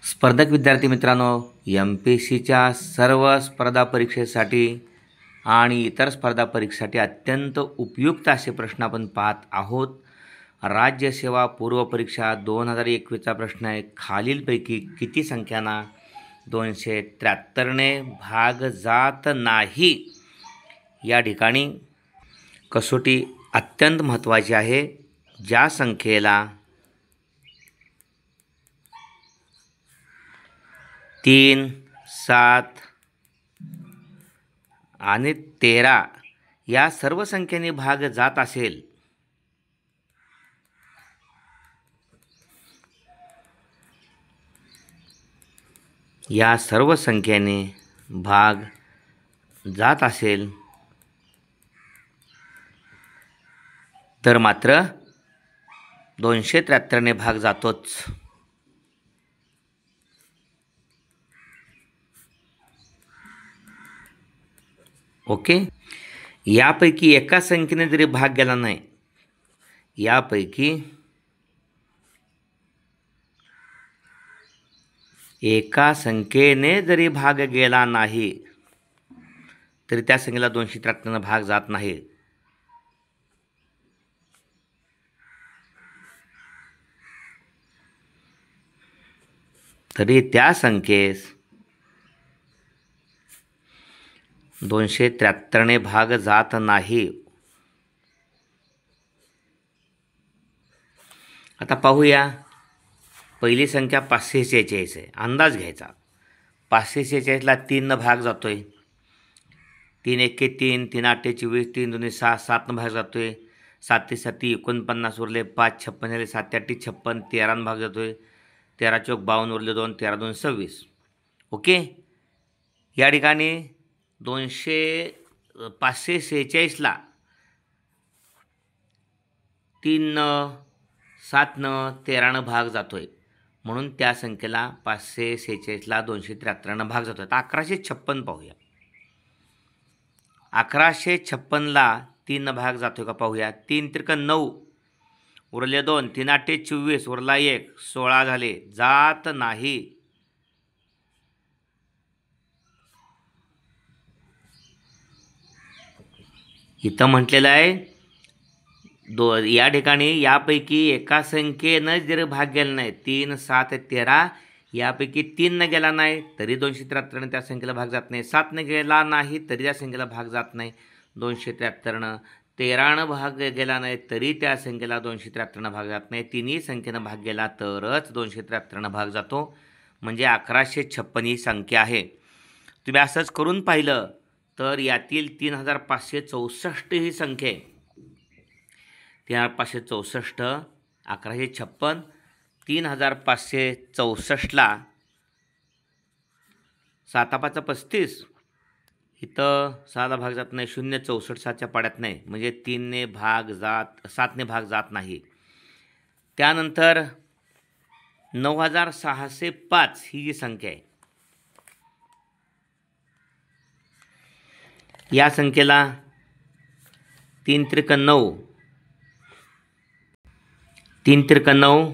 स्पर्धक विद्यार्थी मित्रांनो, MPSCच्या सर्व स्पर्धा परीक्षेसाठी आणि इतर स्पर्धा परीक्षेसाठी अत्यंत उपयुक्त असे प्रश्न आपण पाहत आहोत. राज्यसेवा पूर्व परीक्षा 2021चा प्रश्न आहे. खालीलपैकी किती संख्यांना 273ने भाग जात नाही? या ठिकाणी कसोटी अत्यंत महत्त्वाची आहे. ज्या संख्येला 3, 7 आणि 13 या सर्व संख्येने भाग जात असेल तर मात्र 273ने भाग जातोच. ओके. यापैकी एका संख्येने जरी भाग गेला नाही, तरी त्या संख्येला 273 भाग जात नाही. तरी त्या संख्येस 273ने भाग जात नाही. आता पाहूया. पहिली संख्या 546 आहे. अंदाज घ्यायचा. 546ला 3 भाग जातोय. 3 एके 3, 3 आठे 24, 3 दुने 6, 7 भाग जातोय. 7 7 49 उरले 5, 56 झाले. 7 8 56, 13 भाग जातोय. 13 चौक 52 उरले 2, 13 2 26. ओके. या ठिकाणी 546ला 3, 7, 13 भाग जातोय. म्हणून त्या संख्येला 546ला 273 भाग जातोय. आता 1156 पाहूया. 1156ला 3 भाग जातोय का पाहूया. 3 त्रिक 9 उरले 2, 3 आठे 24 उरला 1, 16 झाले. जात नाही. इथं म्हटलेलं आहे या ठिकाणी यापैकी एका संख्येनं जर भाग गेला नाही, 3, 7, 13 यापैकी 3 न गेला नाही तरी 273 त्या संख्येला भाग जात नाही. 7 न गेला नाही तरी त्या संख्येला भाग जात नाही 273. 13 भाग गेला नाही तरी त्या संख्येला 273 भाग जात नाही. तिन्ही संख्येनं भाग गेला तरच 273 भाग जातो. म्हणजे 1156 ही संख्या आहे. तुम्ही असंच करून पाहिलं तर यातील 3564 ही संख्या आहे. 3564, 1156, 3564ला 7 5 35 इथं 6 भाग जात नाही. 0 64 7च्या पाड्यात नाही. म्हणजे 7ने भाग जात नाही. त्यानंतर 9605 ही जी संख्या आहे, या संख्येला 3 त्रिक 9, 3 त्रिक 9,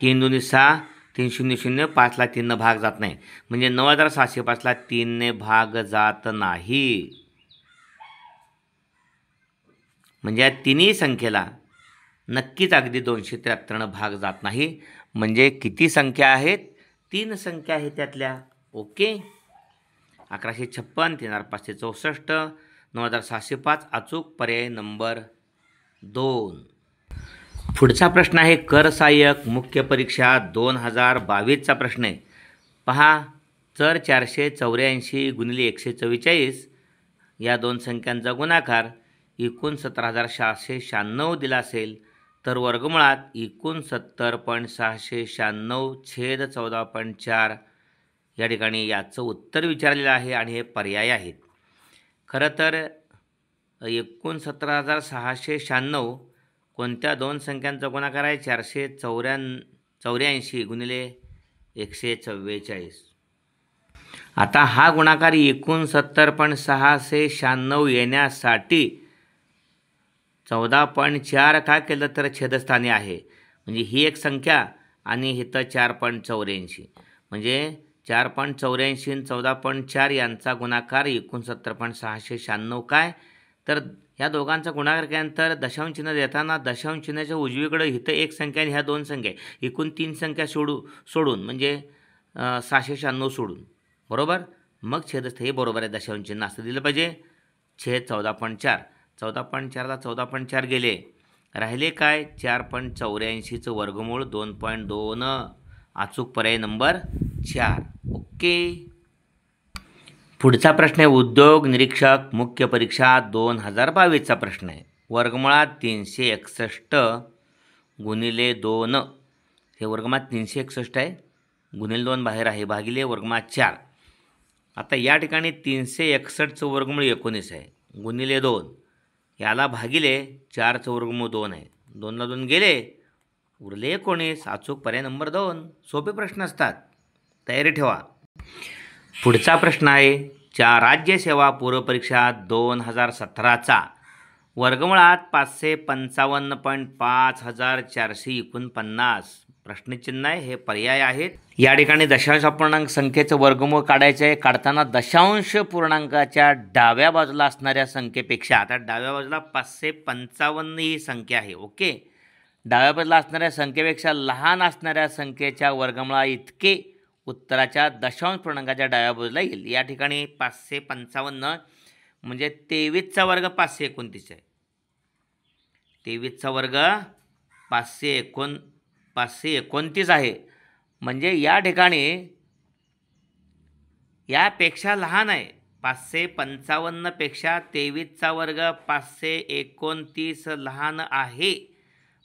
3 दुनी 6, 3 0 0, 5ला 3 भाग जात नाही. म्हणजे 9705ला 3ने भाग जात नाही. म्हणजे या तिन्ही संख्येला नक्कीच अगदी 273 भाग जात नाही. म्हणजे किती संख्या आहेत? 3 संख्या आहेत त्यातल्या. ओके. 1156, 3564, 9705 अचूक पर्याय नंबर 2. पुढचा प्रश्न आहे कर सहाय्यक मुख्य परीक्षा 2022चा प्रश्न आहे. पहा, जर 484 गुणिले 144 या दोन संख्यांचा गुणाकार 69,696 दिला असेल तर वर्गमुळात 69.696 छेद 14.4 या ठिकाणी याचं उत्तर विचारलेलं आहे आणि हे पर्याय आहेत. खरं तर 69,696 कोणत्या दोन संख्यांचा गुणाकार आहे? 484 गुणिले 144. आता हा गुणाकार 69.696 येण्यासाठी 14.4 का केलं तर छेदस्थानी आहे. म्हणजे ही एक संख्या आणि इथं 4.84. म्हणजे 4.84 आणि 14.4 यांचा गुणाकार 69.696 काय? तर ह्या दोघांचा गुणाकार केल्यानंतर दशांश चिन्ह देताना दशांश चिन्हाच्या उजवीकडे इथं एक संख्या आणि ह्या दोन संख्या एकूण 3 संख्या सोडून म्हणजे 696 सोडून बरोबर. मग छेदस्थ हे बरोबर आहे, दशांश चिन्ह असं दिलं पाहिजे. छेद 14.4 14.4ला 14.4 गेले, राहिले काय 4.84चं वर्गमूळ 2.2 अचूक पर्याय नंबर 4. ओके. पुढचा प्रश्न आहे उद्योग निरीक्षक मुख्य परीक्षा 2022चा प्रश्न आहे. वर्गमुळात 361 गुणिले 2 हे वर्गमुळात 361 आहे, गुणिले 2 बाहेर आहे, भागिले वर्गमुळात 4. आता या ठिकाणी 361चं वर्गमूळ 19 आहे, गुणिले 2 याला भागिले 4चं वर्गमूळ 2 आहे, 2ला 2 गेले, उरले 19. अचूक पर्याय नंबर 2. सोपे प्रश्न असतात, तयारी ठेवा. पुढचा प्रश्न आहे राज्यसेवा पूर्वपरीक्षा 2017चा. वर्गमुळात 555.5449 प्रश्नचिन्ह आहे, हे पर्याय आहेत. या ठिकाणी दशांश अपूर्णांक संख्येचं वर्गमूळ काढायचं आहे. काढताना दशांश पूर्णांकाच्या डाव्या बाजूला असणाऱ्या संख्येपेक्षा, आता डाव्या बाजूला 555 ही संख्या आहे. ओके. डाव्या बाजूला असणाऱ्या संख्येपेक्षा लहान असणाऱ्या संख्येच्या वर्गमुळा इतके उत्तराच्या दशांश पूर्णांकाच्या डाव्या बाजूला येईल. या ठिकाणी 555 म्हणजे 23चा वर्ग 529 आहे. 23चा वर्ग 529 आहे. म्हणजे या ठिकाणी यापेक्षा लहान आहे. 555 पेक्षा 23चा वर्ग 529 लहान आहे.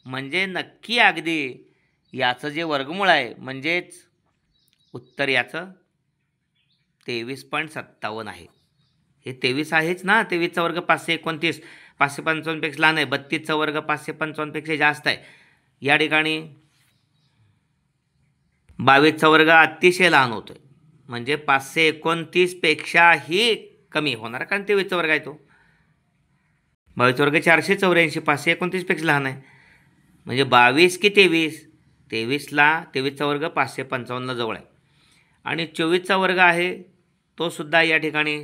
म्हणजे नक्की अगदी याचं जे वर्गमूळ आहे म्हणजेच उत्तर याचं 23.57 आहे. हे 23 आहेच ना. 23चा वर्ग 529 555 पेक्षा लहान आहे. 32चा वर्ग 555 पेक्षा जास्त आहे. या ठिकाणी 22चा वर्ग अतिशय लहान होतो आहे. म्हणजे 529 पेक्षाही कमी होणार, कारण 23चा वर्ग आहे तो. 22चा वर्ग 484, 529 पेक्षा लहान आहे. म्हणजे 22 की 23, 23चा वर्ग 555 जवळ आहे. आणि 24चा वर्ग आहे तो सुद्धा या ठिकाणी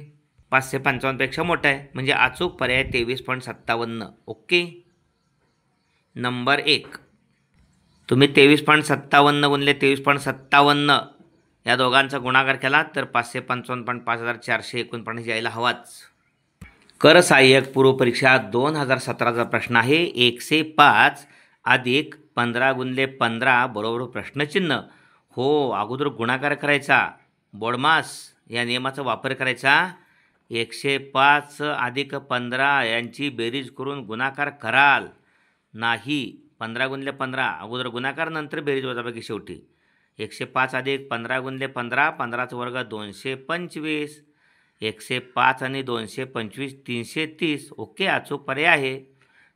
555 पेक्षा मोठा आहे. म्हणजे अचूक पर्याय 23.57. ओके. नंबर 1. तुम्ही 23.57 गुणिले 23.57 या दोघांचा गुणाकार केला तर 555.5449 यायला हवाच. कर सहाय्यक पूर्वपरीक्षा 2017चा प्रश्न आहे. 105 अधिक 15 गुणिले 15 बरोबर प्रश्नचिन्ह. हो, अगोदर गुणाकार करायचा, बोडमास या नियमाचा वापर करायचा. 105 अधिक 15 यांची बेरीज करून गुणाकार कराल नाही. 15 गुणिले 15 अगोदर गुणाकार, नंतर बेरीज वजाबाकी शेवटी. 105 अधिक 15 गुणिले 15, 15चा वर्ग 225. 105 आणि 225 330. ओके. अचूक पर्याय आहे.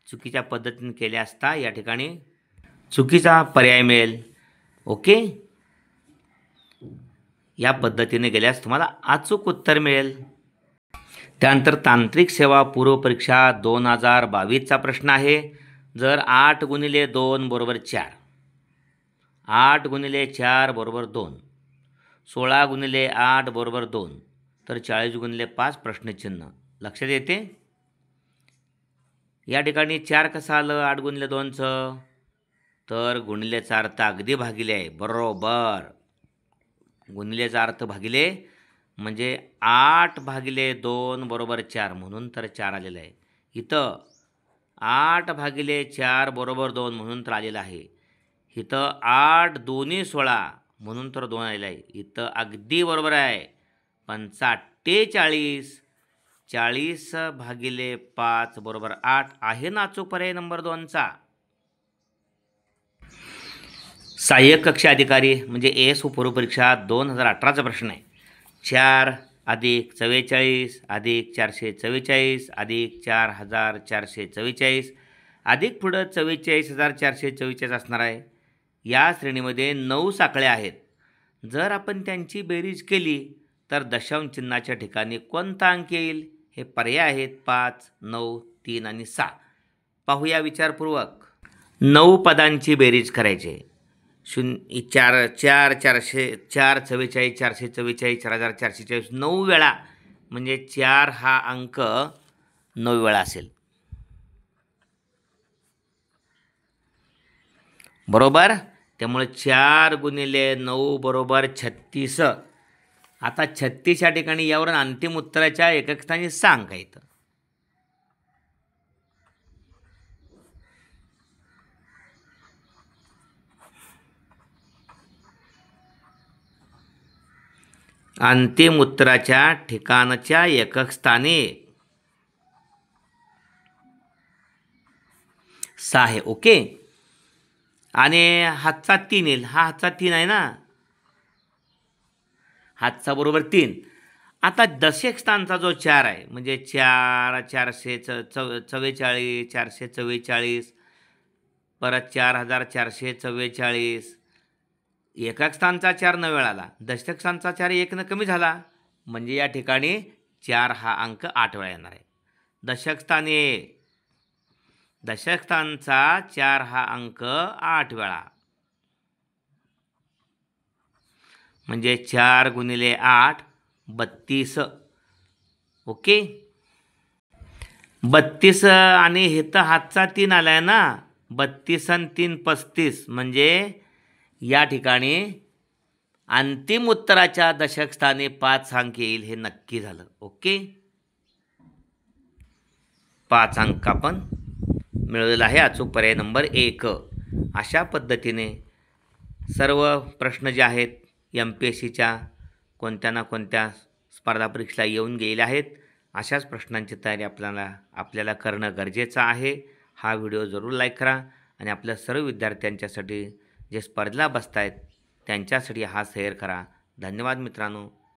चुकीच्या पद्धतीने केले असता या ठिकाणी चुकीचा पर्याय मिळेल. ओके. या पद्धतीने गेल्यास तुम्हाला अचूक उत्तर मिळेल. त्यानंतर तांत्रिक सेवा पूर्वपरीक्षा 2022चा प्रश्न आहे. जर 8 गुणिले 2 बरोबर 4, 8 गुणिले 4 बरोबर 2, 16 गुणिले 8 बरोबर 2, तर 40 गुणिले 5 प्रश्नचिन्ह. लक्षात येते. या ठिकाणी 4 कसं आलं 8 गुणिले 2चं, तर गुणिलेचा अर्थ अगदी भागिले आहे. बरोबर, गुणिलेचा अर्थ भागिले म्हणजे 8 भागिले 2 बरोबर 4 म्हणून तर 4 आलेलं आहे. इथं 8 भागिले 4 बरोबर 2 म्हणून तर आलेलं आहे. इथं 8 दोन्ही 16 म्हणून तर 2 आलेलं आहे. इथं अगदी बरोबर आहे. 45 40 भागिले 5 बरोबर 8 आहे ना अचूक पर्याय नंबर 2चा. सहाय्यक कक्षा अधिकारी म्हणजे एस पूर्वपरीक्षा 2018चा प्रश्न आहे. 4 अधिक 44 अधिक 444 अधिक 4444 अधिक पुढं 44444 असणार आहे. या श्रेणीमध्ये 9 साखळ्या आहेत. जर आपण त्यांची बेरीज केली तर दशांश चिन्हाच्या ठिकाणी कोणता अंक येईल? हे पर्याय आहेत 5, 9, 3 आणि 6. पाहूया विचारपूर्वक. 9 पदांची बेरीज करायची. 444 444 4444 9 वेळा, म्हणजे 4 हा अंक 9 वेळा असेल. बरोबर. त्यामुळे 4 गुणिले 9 बरोबर 36. आता 36 या ठिकाणी यावरून अंतिम उत्तराच्या एकक स्थानी 6 अंक आहेत. अंतिम उत्तराच्या ठिकाणच्या एकक स्थानी 6 आहे. ओके. आणि हातचा 3 येईल. हा हातचा 3 आहे ना, हातचा बरोबर 3. आता दशक स्थानचा जो 4 आहे, म्हणजे 4 444 444 परत 4444. एकक स्थानचा 4 9 वेळा आला, दशक स्थानचा 4 1 न कमी झाला, म्हणजे या ठिकाणी 4 हा अंक 8 वेळा येणार आहे. दशक स्थानचा 4 हा अंक 8 वेळा, म्हणजे 4 गुणिले 8 32. ओके. 32 आणि हे तर हातचा 3 आलाय ना, 32 आणि 3 35, म्हणजे या ठिकाणी अंतिम उत्तराच्या दशक स्थानी 5 अंक येईल, हे नक्की झालं. ओके. 5 अंक आपण मिळवलेला आहे. अचूक पर्याय नंबर 1. अशा पद्धतीने सर्व प्रश्न जे आहेत MPSCच्या कोणत्या ना कोणत्या स्पर्धा परीक्षेला येऊन गेलेल्या आहेत, अशाच प्रश्नांची तयारी आपल्याला करणं गरजेचं आहे. हा व्हिडिओ जरूर लाईक करा आणि आपल्या सर्व विद्यार्थ्यांच्यासाठी जे स्पर्धेला बसत आहेत त्यांच्यासाठी हा शेअर करा. धन्यवाद मित्रांनो.